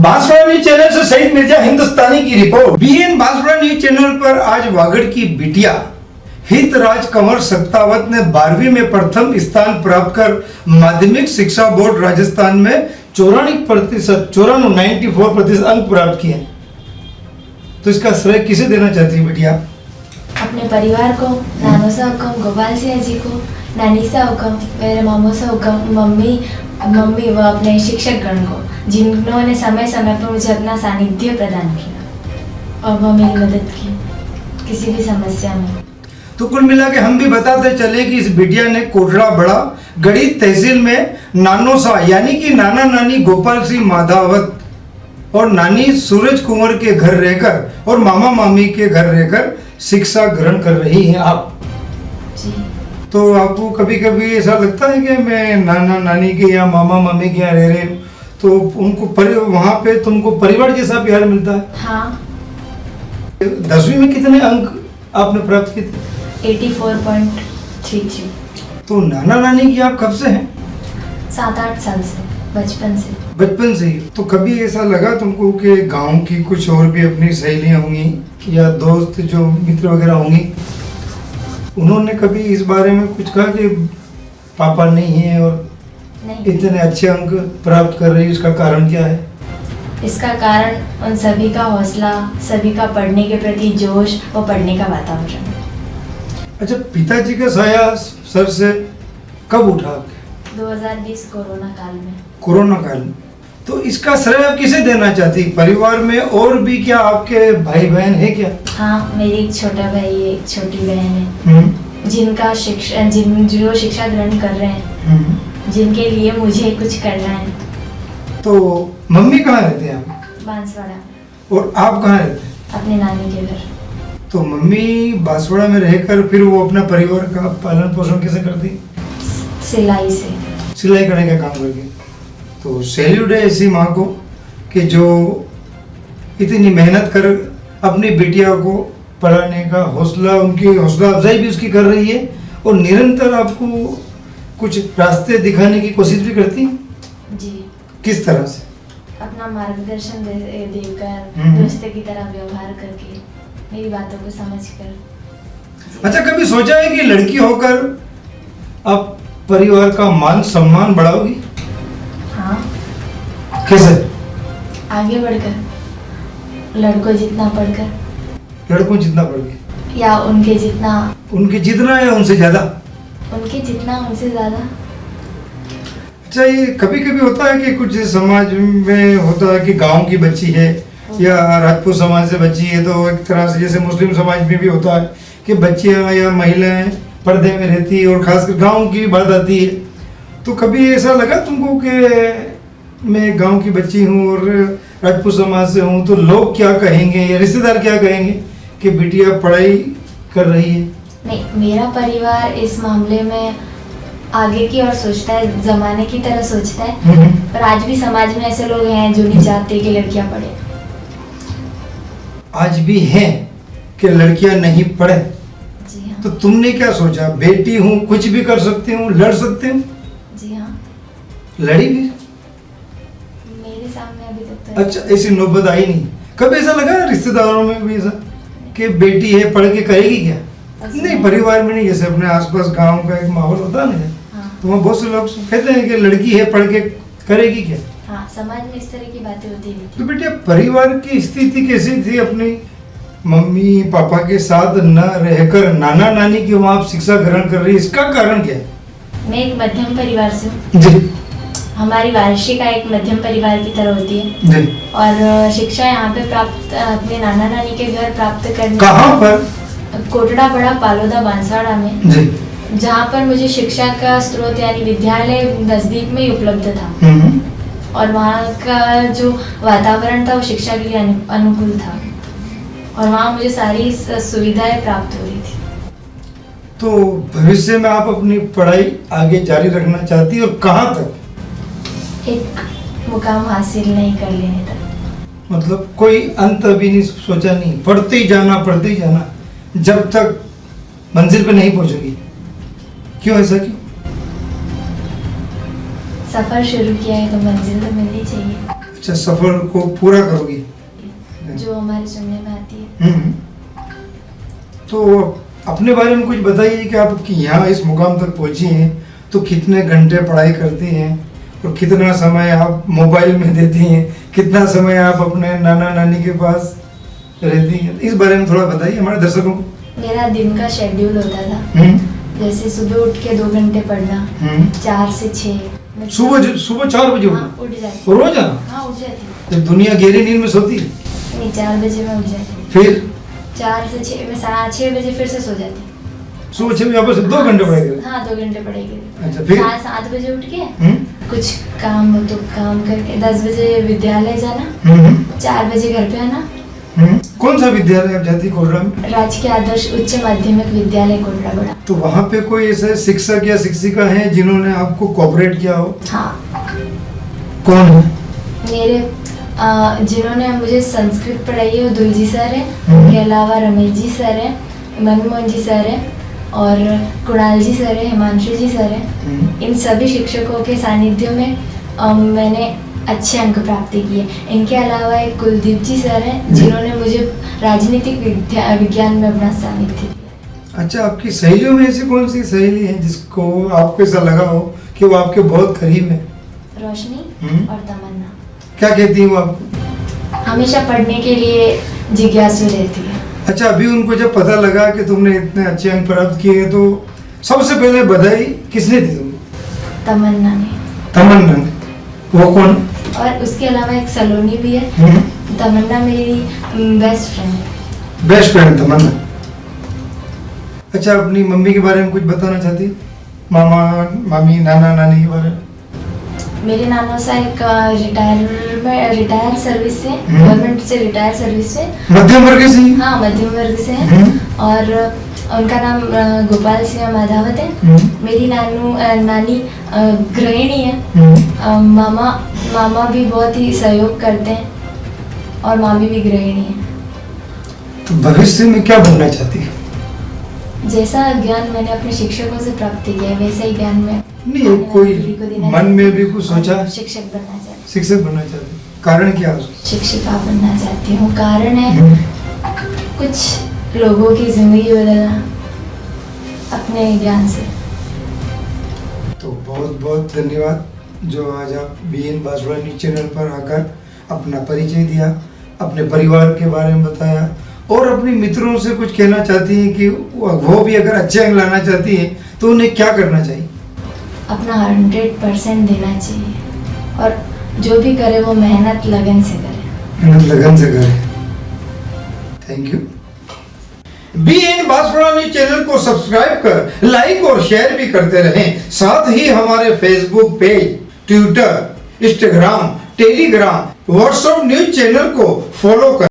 Banswara news channel से शहीद मिर्जा हिंदुस्तानी की report. BN Banswara news channel पर आज वागड़ की बिटिया हितराज कंवर सत्तावत ने 12वीं में प्रथम स्थान प्राप्त कर माध्यमिक शिक्षा बोर्ड राजस्थान में 94% अंक प्राप्त किए। तो इसका श्रेय किसे देना चाहती है बिटिया? अपने परिवार को, नानो साहब को, गोपाल सिंह जी को, नानी साहब को, मेरे मामू साहब को, मम्मी व अपने शिक्षक गण को, जिन्होंने समय समय पर मुझे अपना सानिध्य प्रदान किया और वो मेरी मदद की किसी भी समस्या में। तो कुल मिला के हम भी बताते चले कि इस बिटिया ने कोटड़ा बड़ा गढ़ी तहसील में नानोसा यानी कि नाना नानी गोपाल सिंह माधावत और नानी सूरज कुंवर के घर रहकर और मामा मामी के घर रहकर शिक्षा ग्रहण कर रही हैं आप जी। तो आपको कभी कभी ऐसा लगता है कि मैं नाना नानी के या मामा मामी के यहाँ रह रहे हूँ तो उनको वहाँ पे तुमको परिवार जैसा प्यार मिलता है? हाँ। 10वीं में कितने अंक आपने प्राप्त किए थे? 84.33। तो नाना नानी की आप कब से हैं? 7-8 साल से, बचपन से ही। तो कभी ऐसा लगा तुमको कि गांव की कुछ और भी अपनी सहेलियां होंगी या दोस्त जो मित्र वगैरह होंगी, उन्होंने कभी इस बारे में कुछ कहा कि पापा नहीं है और नहीं। इतने अच्छे अंक प्राप्त कर रही है, इसका कारण क्या है? इसका कारण उन सभी का हौसला, सभी का पढ़ने के प्रति जोश और पढ़ने का वातावरण। अच्छा, पिताजी का साया सर से कब उठा आपके? 2020 कोरोना काल में। कोरोना काल में। तो इसका श्रेय आप किसे देना चाहती? परिवार में और भी क्या आपके भाई बहन है क्या? हाँ, मेरी एक छोटा भाई है, एक छोटी बहन है, जिनका जो शिक्षा ग्रहण कर रहे हैं, जिनके लिए मुझे कुछ करना है। तो मम्मी कहाँ रहते हैं आप? बांसवाड़ा। और आप कहाँ रहते हैं? अपने नानी के घर। तो मम्मी बांसवाड़ा में रहकर फिर वो अपना परिवार का पालन पोषण कैसे करती? सिलाई से। सिलाई करने का काम करके। तो सैल्यूट है ऐसी माँ को कि जो इतनी मेहनत कर अपनी बिटिया को पढ़ाने का हौसला, उनकी हौसला अफजाई भी उसकी कर रही है और निरंतर आपको कुछ रास्ते दिखाने की कोशिश भी करती है। जी। किस तरह से? अपना मार्गदर्शन देकर, दोस्त की तरह व्यवहार करके, मेरी बातों को समझकर। अच्छा, कभी सोचा है कि लड़की होकर आप परिवार का मान सम्मान बढ़ाओगी? हाँ। कैसे? आगे बढ़कर, लड़कों जितना पढ़कर। लड़कों जितना पढ़ के या उनके जितना या उनसे ज्यादा? उनके जितना, उनसे ज्यादा। अच्छा, ये कभी कभी होता है कि कुछ समाज में होता है कि गांव की बच्ची है या राजपूत समाज से बच्ची है, तो एक तरह से जैसे मुस्लिम समाज में भी होता है कि बच्चियां या महिलाएं पर्दे में रहती है और खासकर गांव की बात आती है। तो कभी ऐसा लगा तुमको कि मैं गांव की बच्ची हूँ और राजपूत समाज से हूँ तो लोग क्या कहेंगे या रिश्तेदार क्या कहेंगे कि बिटिया पढ़ाई कर रही है? नहीं, मेरा परिवार इस मामले में आगे की ओर सोचता है, जमाने की तरह सोचता है। पर आज भी समाज में ऐसे लोग हैं जो नहीं चाहते कि लड़कियां पढ़े। आज भी हैं कि लड़कियां नहीं पढ़े? जी हाँ। तो तुमने क्या सोचा? बेटी हूँ, कुछ भी कर सकती हूँ, लड़ सकती हूँ? जी हाँ। लड़ी भी? मेरे सामने अभी तक तो अच्छा, ऐसी नौबत आई नहीं? कभी ऐसा लगा रिश्तेदारों में भी ऐसा कि बेटी है पढ़ के करेगी क्या? नहीं, परिवार में नहीं, जैसे अपने आसपास गांव का एक माहौल होता है ना, तो वहाँ बहुत से लोग कहते हैं कि लड़की है पढ़ के करेगी क्या? हाँ, समाज में इस तरह की बातें होती है। तो बेटा, परिवार की स्थिति कैसी थी? अपनी मम्मी पापा के साथ न रहकर नाना नानी की वहाँ आप शिक्षा ग्रहण कर रही है, इसका कारण क्या है? मैं एक मध्यम परिवार से हूँ। जी। हमारी वार्षिका एक मध्यम परिवार की तरह होती है। जी। और शिक्षा यहाँ पे प्राप्त अपने नाना नानी के घर प्राप्त करने। कहाँ पर? कोटड़ा बड़ा पालोदा बांसवाड़ा में। जी। जहाँ पर मुझे शिक्षा का स्रोत यानी विद्यालय नजदीक में ही उपलब्ध था और वहाँ का जो वातावरण था वो शिक्षा के लिए अनुकूल था और वहाँ मुझे सारी सुविधाएं प्राप्त हो रही थी। तो भविष्य में आप अपनी पढ़ाई आगे जारी रखना चाहती है और कहाँ तक? एक मुकाम हासिल नहीं कर लेने तक। मतलब कोई अंत अभी नहीं सोचा? नहीं, पढ़ते ही जाना जब तक मंजिल पे नहीं पहुंचोगी? क्यों, ऐसा क्यों? सफर शुरू किया है तो मंजिल तो मिलनी चाहिए। अच्छा, सफर को पूरा करोगी। जो हमारे सुनने में आती है। तो अपने बारे में कुछ बताइए कि आप कि यहाँ इस मुकाम तक पहुँची हैं तो कितने घंटे पढ़ाई करती हैं और कितना समय आप मोबाइल में देती हैं, कितना समय आप अपने नाना नानी के पास रहती हैं, इस बारे में थोड़ा बताइए हमारे दर्शकों को। मेरा दिन का शेड्यूल होता था, हम्म, जैसे सुबह उठ के 2 घंटे पढ़ना, 4 से 6। सुबह 4 बजे हाँ, उठ जाती। रोजाना? हाँ, उठ जाती। तो दुनिया गहरी नींद में सोती है? नहीं, 4 बजे में उठ जाती। फिर 4 से 6 में 6 बजे फिर से सो जाती। सुबह 6 बजे वापस 2 घंटे पढ़ाई करें? हाँ, 2 घंटे पढ़ेगी। अच्छा, फिर 7 बजे उठ के कुछ काम हो तो काम करके 10 बजे विद्यालय जाना, 4 बजे घर पे आना। कौन सा विद्यालय आप जाती कोटड़ा में? राजकीय आदर्श उच्च माध्यमिक विद्यालय कोटड़ा बड़ा। तो वहाँ पे कोई ऐसे शिक्षक या शिक्षिका है जिन्होंने आपको कोऑपरेट किया हो? हाँ, कौन है? मेरे जिन्होंने मुझे संस्कृत पढ़ाई है वो दुलजी सर है। हम्म। उनके अलावा रमेश जी सर है, मनमोहन जी सर है और कुणाल जी सर है, हिमांशु जी सर है। इन सभी शिक्षकों के सानिध्य में मैंने अच्छे अंक प्राप्त किए। इनके अलावा एक कुलदीप जी सर हैं जिन्होंने मुझे राजनीतिक विज्ञान में अपना सानिध्य दिया। अच्छा, आपकी सहेलियों में ऐसी कौन सी सहेली है जिसको आपको ऐसा लगा हो कि वो आपके बहुत करीब है? रोशनी और तमन्ना। क्या कहती है वो आपको? हमेशा पढ़ने के लिए जिज्ञासु रहती है। अच्छा, अभी उनको जब पता लगा कि तुमने इतने अच्छे अंक प्राप्त किए तो सबसे पहले बधाई किसने दी तुमको? तमन्ना ने। तमन्ना ने? वो कौन? और उसके अलावा एक सलोनी भी है। तमन्ना मेरी बेस्ट फ्रेंड है। बेस्ट फ्रेंड तमन्ना। अच्छा, अपनी मम्मी के बारे में कुछ बताना चाहती? मामा मामी नाना नानी के बारे में? मेरे नाना सा एक रिटायर सर्विस से, गवर्नमेंट से रिटायर सर्विस से। मध्यम वर्ग से? हाँ, मध्यम वर्ग से है। और उनका नाम गोपाल सिंह माधावत है। मेरी नानी गृहिणी है। मामा भी बहुत ही सहयोग करते हैं और मामी भी गृहिणी है। तो भविष्य में क्या बनना चाहती है? जैसा ज्ञान मैंने अपने शिक्षकों से प्राप्त किया है वैसा ही ज्ञान मैं नहीं, कोई मन में भी कुछ सोचा? शिक्षक बनना चाहती। शिक्षक बनना चाहती, कारण क्या है? शिक्षिका बनना चाहती हूँ। कारण है कुछ लोगों की जिंदगी बदलना अपने ज्ञान से। तो बहुत बहुत धन्यवाद जो आज आप बीएन बांसवाड़ा न्यूज चैनल पर आकर अपना परिचय दिया, अपने परिवार के बारे में बताया और अपने मित्रों से कुछ कहना चाहती हैं कि वो भी अगर अच्छे अंक लाना चाहती हैं तो उन्हें क्या करना चाहिए? अपना 100% देना चाहिए और जो भी करे वो मेहनत लगन से करे। मेहनत लगन से करे। Thank you. BN Banswara news channel को सब्सक्राइब कर लाइक और शेयर भी करते रहें। साथ ही हमारे Facebook page, Twitter, Instagram, Telegram, WhatsApp news channel को फॉलो करें।